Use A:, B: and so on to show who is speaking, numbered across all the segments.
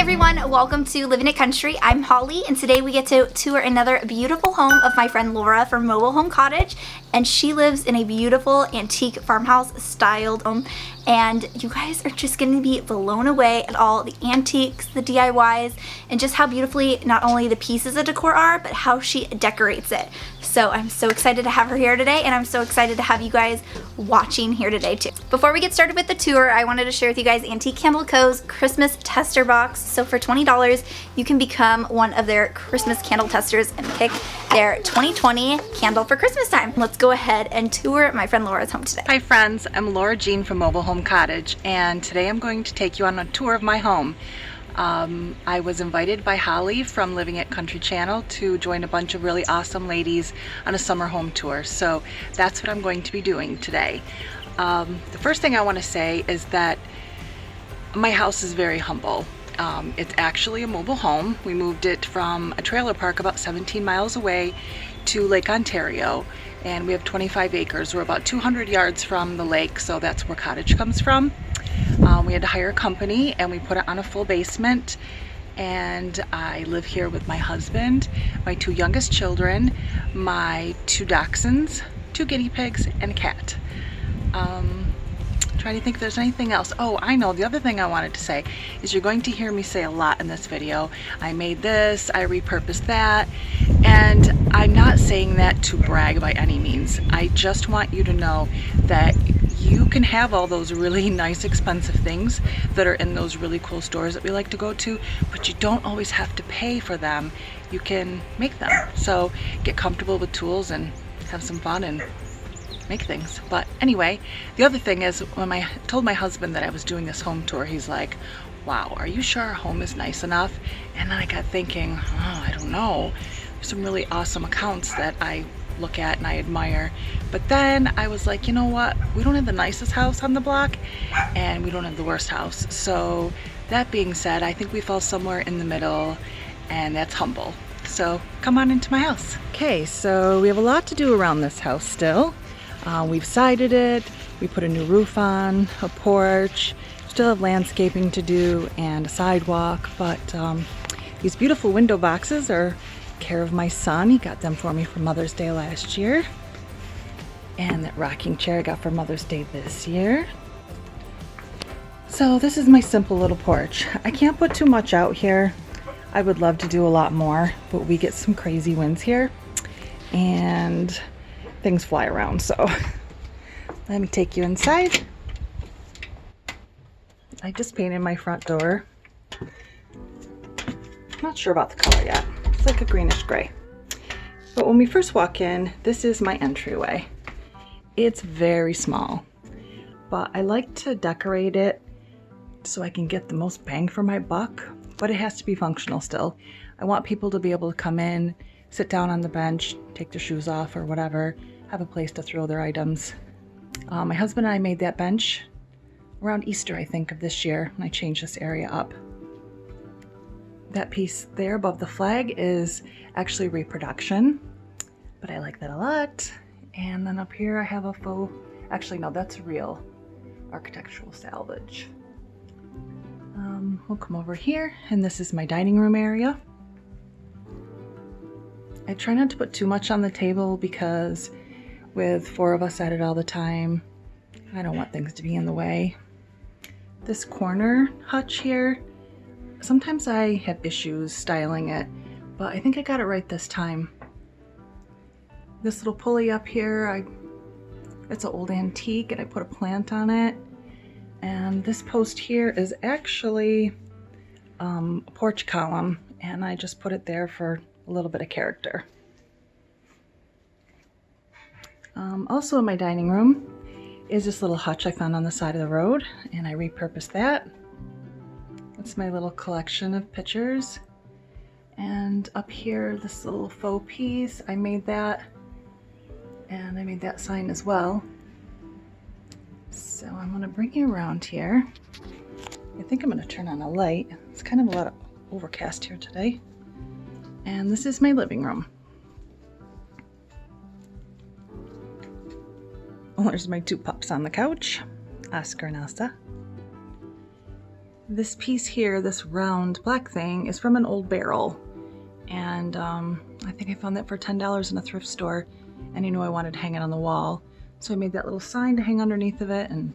A: everyone, welcome to Living It Country. I'm Holly, and today we get to tour another beautiful home of my friend Laura from Mobile Home Cottage, and she lives in a beautiful antique farmhouse styled home, and you guys are just going to be blown away at all the antiques, the DIYs, and just how beautifully not only the pieces of decor are, but how she decorates it. So I'm so excited to have her here today, and I'm so excited to have you guys watching here today too. Before we get started with the tour, I wanted to share with you guys Antique Candle Co.'s Christmas tester box. So for $20, you can become one of their Christmas candle testers and pick their 2020 candle for Christmas time. Let's go ahead and tour my friend Laura's home today.
B: Hi friends, I'm Laura Jean from Mobile Home Cottage, and today I'm going to take you on a tour of my home. I was invited by Holly from Living It Country channel to join a bunch of really awesome ladies on a summer home tour. So that's what I'm going to be doing today. The first thing I want to say is that my house is very humble. It's actually a mobile home. We moved it from a trailer park about 17 miles away to Lake Ontario, and we have 25 acres. We're about 200 yards from the lake, so that's where cottage comes from. We had to hire a company, and we put it on a full basement, and I live here with my husband, my two youngest children, my two dachshunds, two guinea pigs, and a cat. Trying to think if there's anything else. Oh, I know, the other thing I wanted to say is you're going to hear me say a lot in this video. I made this, I repurposed that, and I'm not saying that to brag by any means. I just want you to know that you can have all those really nice expensive things that are in those really cool stores that we like to go to, but you don't always have to pay for them. You can make them. So get comfortable with tools and have some fun and make things. But anyway, the other thing is, when I told my husband that I was doing this home tour, he's like, wow, are you sure our home is nice enough? And then I got thinking, oh, I don't know. There's some really awesome accounts that I look at and I admire. But then I was like, you know what? We don't have the nicest house on the block, and we don't have the worst house. So that being said, I think we fell somewhere in the middle, and that's humble. So come on into my house. Okay, so we have a lot to do around this house still. We've sided it, we put a new roof on, a porch, still have landscaping to do and a sidewalk, but these beautiful window boxes are care of my son. He got them for me for Mother's Day last year. And that rocking chair I got for Mother's Day this year. So this is my simple little porch. I can't put too much out here. I would love to do a lot more, but we get some crazy winds here and things fly around. So let me take you inside. I just painted my front door. Not sure about the color yet. It's like a greenish gray. But when we first walk in, this is my entryway. It's very small, but I like to decorate it so I can get the most bang for my buck, but it has to be functional still. I want people to be able to come in, sit down on the bench, take their shoes off or whatever, have a place to throw their items. My husband and I made that bench around Easter, I think, of this year, and I changed this area up. That piece there above the flag is actually reproduction, but I like that a lot. And then up here I have a faux, actually no, that's real architectural salvage. We'll come over here, and this is my dining room area. I try not to put too much on the table because with 4 of us at it all the time, I don't want things to be in the way. This corner hutch here, sometimes I have issues styling it, but I think I got it right this time. This little pulley up here, it's an old antique, and I put a plant on it. And this post here is actually a porch column, and I just put it there for a little bit of character. Also in my dining room is this little hutch I found on the side of the road, and I repurposed that. That's my little collection of pictures. And up here, this little faux piece, I made that, and I made that sign as well. So I'm gonna bring you around here. I think I'm gonna turn on a light. It's kind of a lot of overcast here today. And this is my living room. Oh, there's my 2 pups on the couch, Oscar and Elsa. This piece here, this round black thing, is from an old barrel. And I think I found that for $10 in a thrift store. And I knew I wanted to hang it on the wall. So I made that little sign to hang underneath of it, and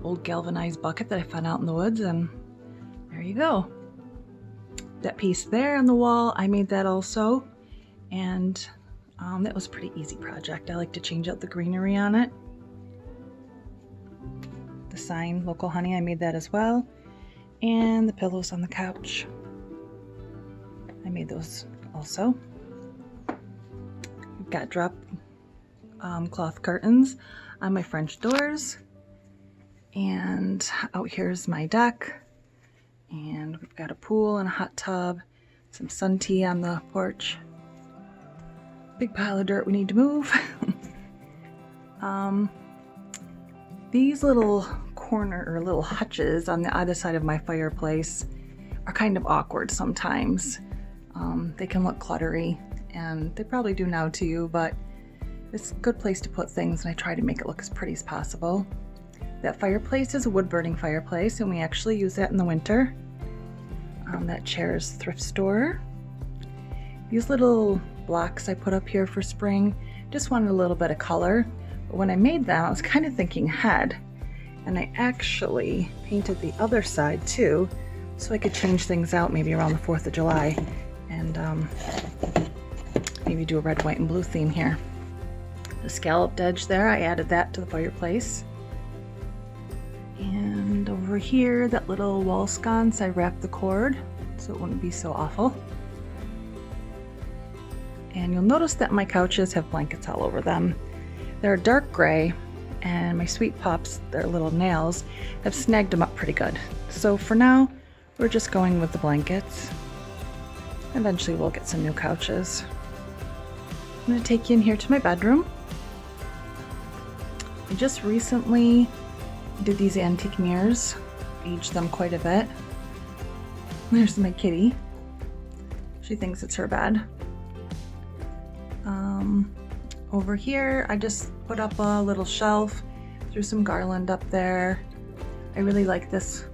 B: old galvanized bucket that I found out in the woods, and there you go. That piece there on the wall, I made that also. And that was a pretty easy project. I like to change out the greenery on it. The sign, Local Honey, I made that as well. And the pillows on the couch, I made those also. We've got drop cloth curtains on my French doors. And out here's my deck. And we've got a pool and a hot tub, some sun tea on the porch. Big pile of dirt we need to move. These little corner or little hutches on the other side of my fireplace are kind of awkward sometimes. They can look cluttery, and they probably do now to you, but it's a good place to put things, and I try to make it look as pretty as possible. That fireplace is a wood-burning fireplace, and we actually use that in the winter. That chair is thrift store. These little blocks I put up here for spring, just wanted a little bit of color. But when I made them, I was kind of thinking ahead, and I actually painted the other side too, so I could change things out maybe around the 4th of July, and maybe do a red, white, and blue theme here. The scalloped edge there, I added that to the fireplace. And over here, that little wall sconce, I wrapped the cord so it wouldn't be so awful. And you'll notice that my couches have blankets all over them. They're dark gray, and my sweet pups, their little nails, have snagged them up pretty good. So for now, we're just going with the blankets. Eventually we'll get some new couches. I'm going to take you in here to my bedroom. I just recently did these antique mirrors, aged them quite a bit. There's my kitty. She thinks it's her bed. Over here, I just put up a little shelf, threw some garland up there. I really like this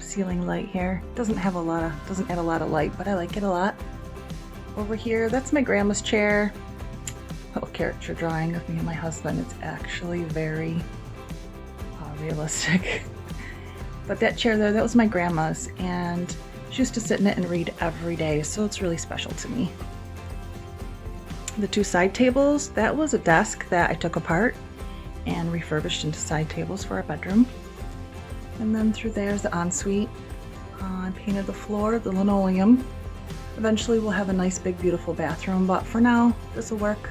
B: ceiling light here. Doesn't add a lot of light, but I like it a lot. Over here, that's my grandma's chair. Little caricature drawing of me and my husband. It's actually very realistic. But that chair there, that was my grandma's, and she used to sit in it and read every day, so it's really special to me. The two side tables, that was a desk that I took apart and refurbished into side tables for our bedroom. And then through there's the ensuite. I painted the floor, the linoleum. Eventually we'll have a nice big beautiful bathroom, but for now this will work.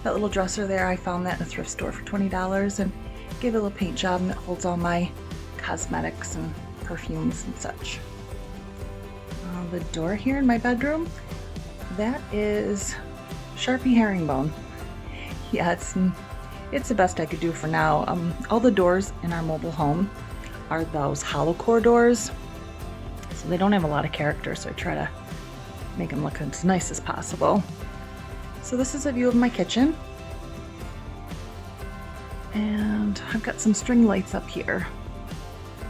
B: That little dresser there, I found that in a thrift store for $20 and gave it a little paint job, and it holds all my cosmetics and perfumes and such. The door here in my bedroom, that is Sharpie herringbone. Yeah, it's the best I could do for now. All the doors in our mobile home are those hollow core doors, so they don't have a lot of character, so I try to make them look as nice as possible. So this is a view of my kitchen, and I've got some string lights up here.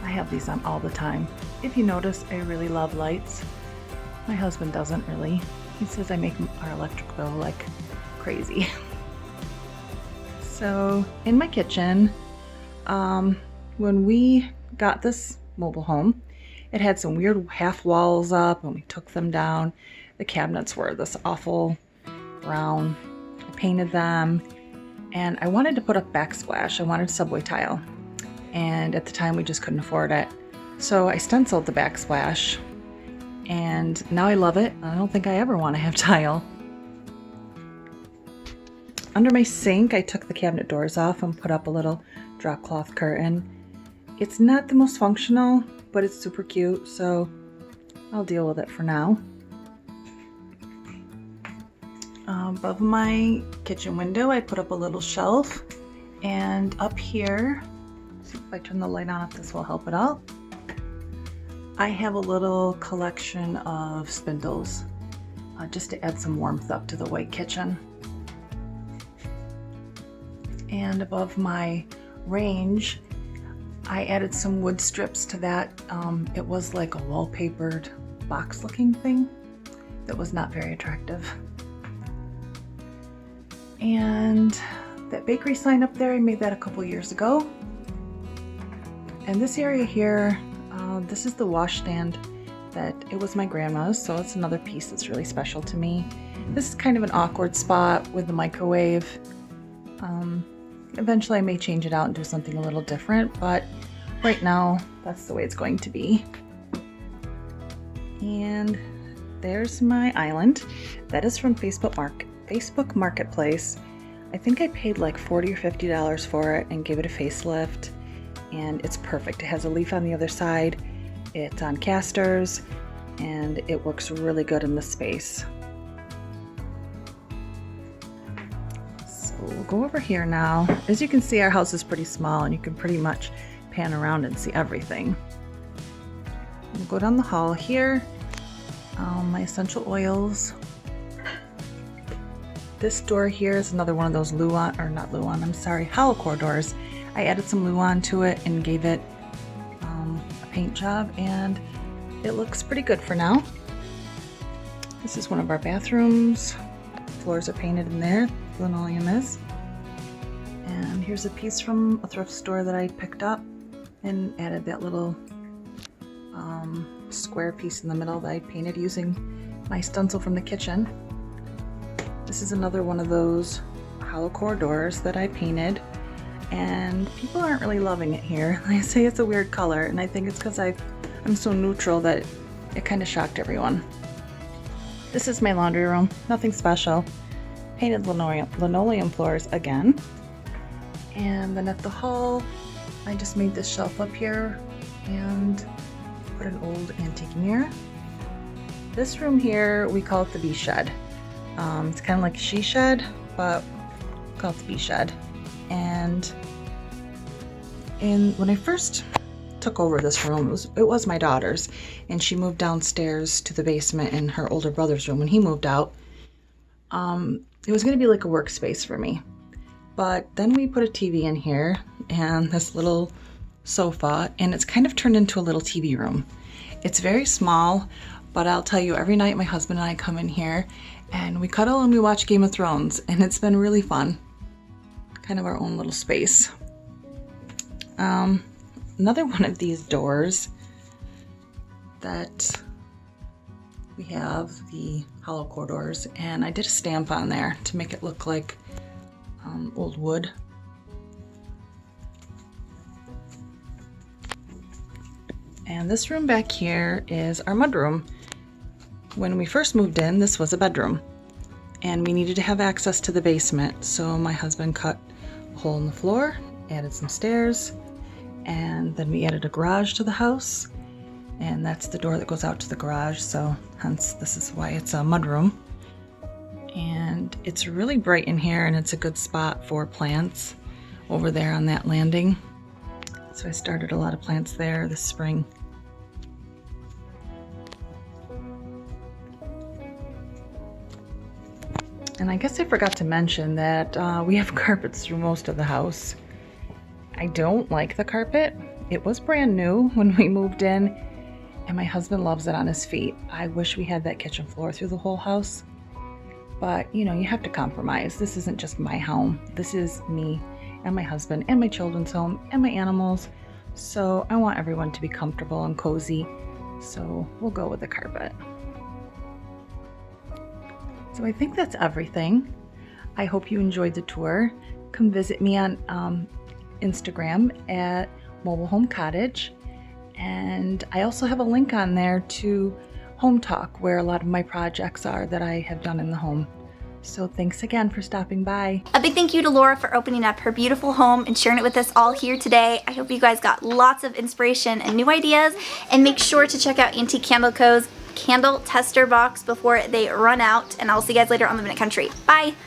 B: I have these on all the time. If you notice, I really love lights. My husband doesn't really. He says I make our electric bill like crazy. So in my kitchen, when we got this mobile home, it had some weird half walls up, and we took them down. The cabinets were this awful brown. I painted them, and I wanted to put up backsplash. I wanted subway tile, and at the time we just couldn't afford it. So I stenciled the backsplash, and now I love it. I don't think I ever want to have tile. Under my sink, I took the cabinet doors off and put up a little drop cloth curtain. It's not the most functional, but it's super cute, so I'll deal with it for now. Above my kitchen window, I put up a little shelf, and up here, see if I turn the light on, if this will help it out, I have a little collection of spindles, just to add some warmth up to the white kitchen. And above my range, I added some wood strips to that. It was like a wallpapered box looking thing that was not very attractive. And that bakery sign up there, I made that a couple years ago. And this area here, this is the washstand that it was my grandma's, so it's another piece that's really special to me. This is kind of an awkward spot with the microwave. Eventually I may change it out and do something a little different, but right now that's the way it's going to be. And there's my island. That is from Facebook Marketplace. I think I paid like $40 or $50 for it and gave it a facelift, and it's perfect. It has a leaf on the other side, it's on casters, and it works really good in this space. So we'll go over here now. As you can see, our house is pretty small and you can pretty much pan around and see everything. We'll go down the hall here. My essential oils. This door here is another one of those halocore doors. I added some Luan to it and gave it a paint job, and it looks pretty good for now. This is one of our bathrooms. Floors are painted in there, linoleum is. And here's a piece from a thrift store that I picked up and added that little square piece in the middle that I painted using my stencil from the kitchen. This is another one of those halocore doors that I painted, and people aren't really loving it here. They say it's a weird color, and I think it's because I'm so neutral that it kind of shocked everyone. This is my laundry room, nothing special. Painted linoleum floors again. And then at the hall, I just made this shelf up here and put an old antique mirror. This room here, we call it the bee shed. It's kind of like a she shed, but we call it the bee shed. And when I first took over this room, it was my daughter's, and she moved downstairs to the basement in her older brother's room when he moved out. It was going to be like a workspace for me, but then we put a TV in here and this little sofa, and it's kind of turned into a little TV room. It's very small, but I'll tell you, every night my husband and I come in here and we cuddle and we watch Game of Thrones, and it's been really fun. Kind of our own little space. Another one of these doors that we have, the halocore doors, and I did a stamp on there to make it look like old wood. And this room back here is our mudroom. When we first moved in, this was a bedroom, and we needed to have access to the basement, so my husband cut a hole in the floor, added some stairs, and then we added a garage to the house, and that's the door that goes out to the garage, so hence this is why it's a mudroom. And it's really bright in here, and it's a good spot for plants over there on that landing. So I started a lot of plants there this spring. And I guess I forgot to mention that we have carpets through most of the house. I don't like the carpet. It was brand new when we moved in, and my husband loves it on his feet. I wish we had that kitchen floor through the whole house, but you know, you have to compromise. This isn't just my home. This is me and my husband and my children's home and my animals. So I want everyone to be comfortable and cozy. So we'll go with the carpet. So I think that's everything. I hope you enjoyed the tour. Come visit me on Instagram at Mobile Home Cottage. And I also have a link on there to Home Talk, where a lot of my projects are that I have done in the home. So thanks again for stopping by.
A: A big thank you to Laura for opening up her beautiful home and sharing it with us all here today. I hope you guys got lots of inspiration and new ideas, and make sure to check out Antique Candle Co.'s candle tester box before they run out, and I'll see you guys later on Living It Country. Bye!